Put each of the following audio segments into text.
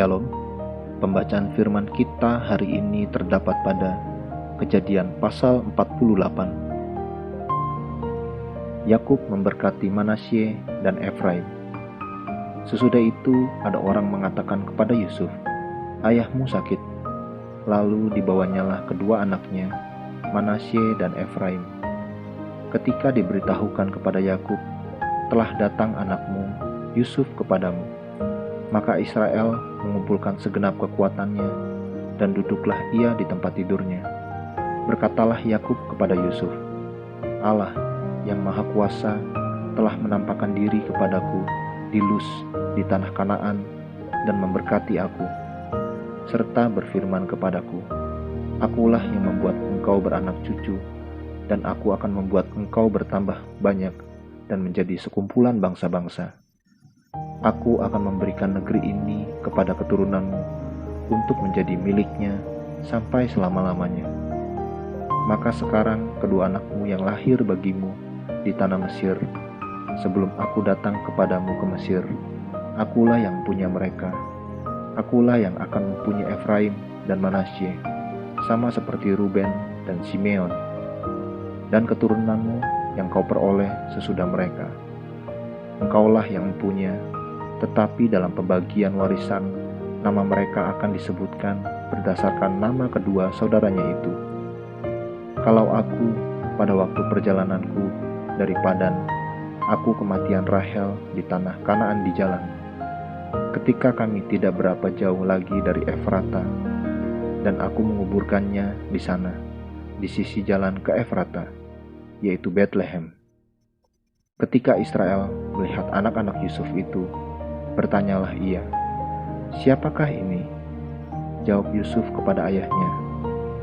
Shalom. Pembacaan firman kita hari ini terdapat pada Kejadian pasal 48. Yakub memberkati Manasye dan Efraim. Sesudah itu ada orang mengatakan kepada Yusuf, "Ayahmu sakit." Lalu dibawanyalah kedua anaknya, Manasye dan Efraim. Ketika diberitahukan kepada Yakub, "Telah datang anakmu Yusuf kepadamu," maka Israel mengumpulkan segenap kekuatannya, dan duduklah ia di tempat tidurnya. Berkatalah Yakub kepada Yusuf, "Allah yang Maha Kuasa telah menampakkan diri kepadaku di Luz di tanah Kanaan dan memberkati aku, serta berfirman kepadaku, 'Akulah yang membuat engkau beranak cucu, dan aku akan membuat engkau bertambah banyak dan menjadi sekumpulan bangsa-bangsa. Aku akan memberikan negeri ini kepada keturunanmu untuk menjadi miliknya sampai selama-lamanya.' Maka sekarang kedua anakmu yang lahir bagimu di tanah Mesir, sebelum aku datang kepadamu ke Mesir, akulah yang punya mereka. Akulah yang akan mempunyai Efraim dan Manasye, sama seperti Ruben dan Simeon, dan keturunanmu yang kau peroleh sesudah mereka. Engkaulah yang mempunyai, tetapi dalam pembagian warisan, nama mereka akan disebutkan berdasarkan nama kedua saudaranya itu. Kalau aku pada waktu perjalananku dari Padan, aku kematian Rahel di tanah Kanaan di jalan, ketika kami tidak berapa jauh lagi dari Efrata, dan aku menguburkannya di sana, di sisi jalan ke Efrata, yaitu Betlehem." Ketika Israel melihat anak-anak Yusuf itu, bertanyalah ia, "Siapakah ini?" Jawab Yusuf kepada ayahnya,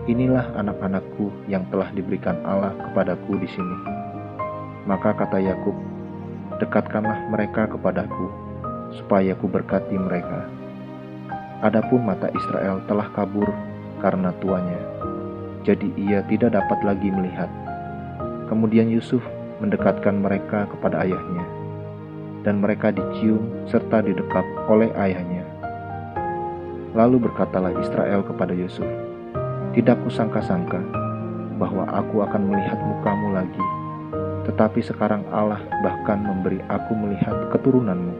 "Inilah anak-anakku yang telah diberikan Allah kepadaku di sini." Maka kata Yakub, "Dekatkanlah mereka kepadaku, supaya ku berkati mereka." Adapun mata Israel telah kabur karena tuanya, jadi ia tidak dapat lagi melihat. Kemudian Yusuf mendekatkan mereka kepada ayahnya, dan mereka dicium serta didekap oleh ayahnya. Lalu berkatalah Israel kepada Yusuf, "Tidak kusangka-sangka bahwa aku akan melihat mukamu lagi, tetapi sekarang Allah bahkan memberi aku melihat keturunanmu."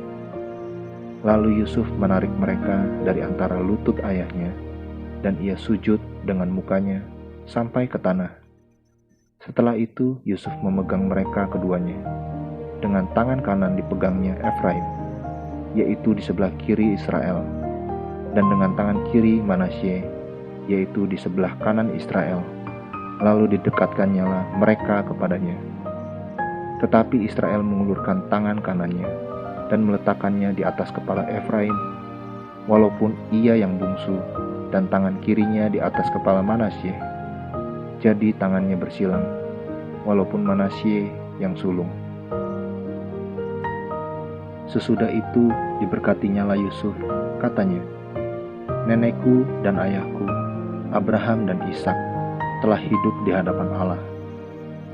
Lalu Yusuf menarik mereka dari antara lutut ayahnya, dan ia sujud dengan mukanya sampai ke tanah. Setelah itu Yusuf memegang mereka keduanya. Dengan tangan kanan dipegangnya Efraim, yaitu di sebelah kiri Israel, dan dengan tangan kiri Manasye, yaitu di sebelah kanan Israel. Lalu didekatkannyalah mereka kepadanya. Tetapi Israel mengulurkan tangan kanannya dan meletakkannya di atas kepala Efraim, walaupun ia yang bungsu, dan tangan kirinya di atas kepala Manasye. Jadi tangannya bersilang, walaupun Manasye yang sulung. Sesudah itu diberkatinyalah Yusuf, katanya, "Nenekku dan ayahku, Abraham dan Ishak, telah hidup di hadapan Allah.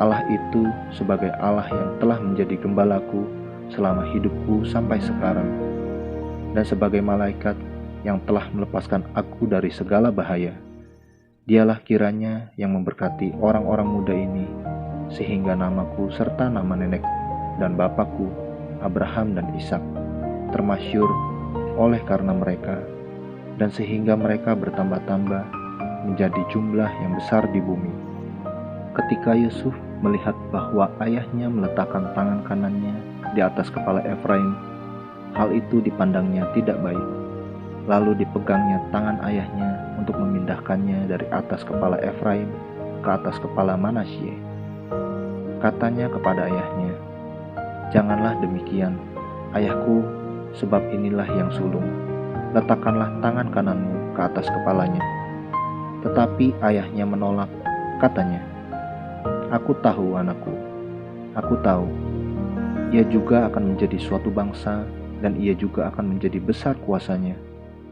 Allah itu sebagai Allah yang telah menjadi gembalaku selama hidupku sampai sekarang, dan sebagai malaikat yang telah melepaskan aku dari segala bahaya. Dialah kiranya yang memberkati orang-orang muda ini, sehingga namaku serta nama nenek dan bapakku Abraham dan Ishak termasyur oleh karena mereka, dan sehingga mereka bertambah-tambah menjadi jumlah yang besar di bumi." Ketika Yusuf melihat bahwa ayahnya meletakkan tangan kanannya di atas kepala Efraim, hal itu dipandangnya tidak baik. Lalu dipegangnya tangan ayahnya untuk memindahkannya dari atas kepala Efraim ke atas kepala Manasye. Katanya kepada ayahnya, "Janganlah demikian, ayahku, sebab inilah yang sulung. Letakkanlah tangan kananmu ke atas kepalanya." Tetapi ayahnya menolak, katanya, "Aku tahu anakku, aku tahu. Ia juga akan menjadi suatu bangsa, dan ia juga akan menjadi besar kuasanya.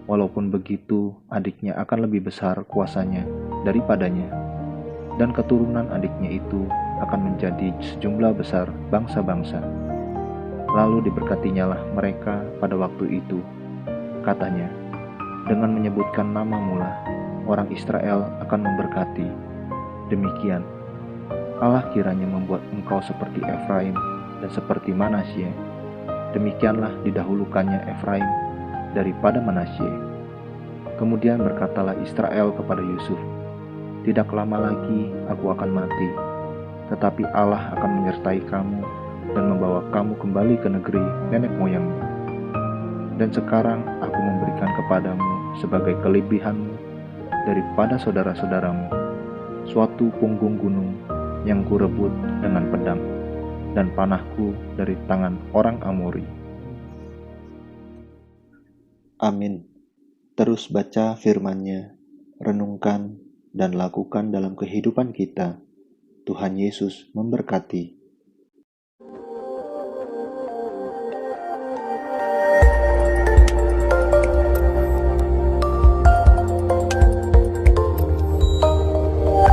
Walaupun begitu, adiknya akan lebih besar kuasanya daripadanya, dan keturunan adiknya itu akan menjadi sejumlah besar bangsa-bangsa." Lalu diberkatinyalah mereka pada waktu itu. Katanya, Dengan menyebutkan namamu lah, orang Israel akan memberkati. Demikian, Allah kiranya membuat engkau seperti Efraim dan seperti Manasye. Demikianlah didahulukannya Efraim daripada Manasye. Kemudian berkatalah Israel kepada Yusuf, tidak lama lagi aku akan mati, tetapi Allah akan menyertai kamu dan membawa kamu kembali ke negeri nenek moyangmu. Dan sekarang aku memberikan kepadamu sebagai kelebihanmu daripada saudara-saudaramu, suatu punggung gunung yang kurebut dengan pedang, dan panahku dari tangan orang Amori. Amin. Terus baca firman-Nya, renungkan dan lakukan dalam kehidupan kita. Tuhan Yesus memberkati.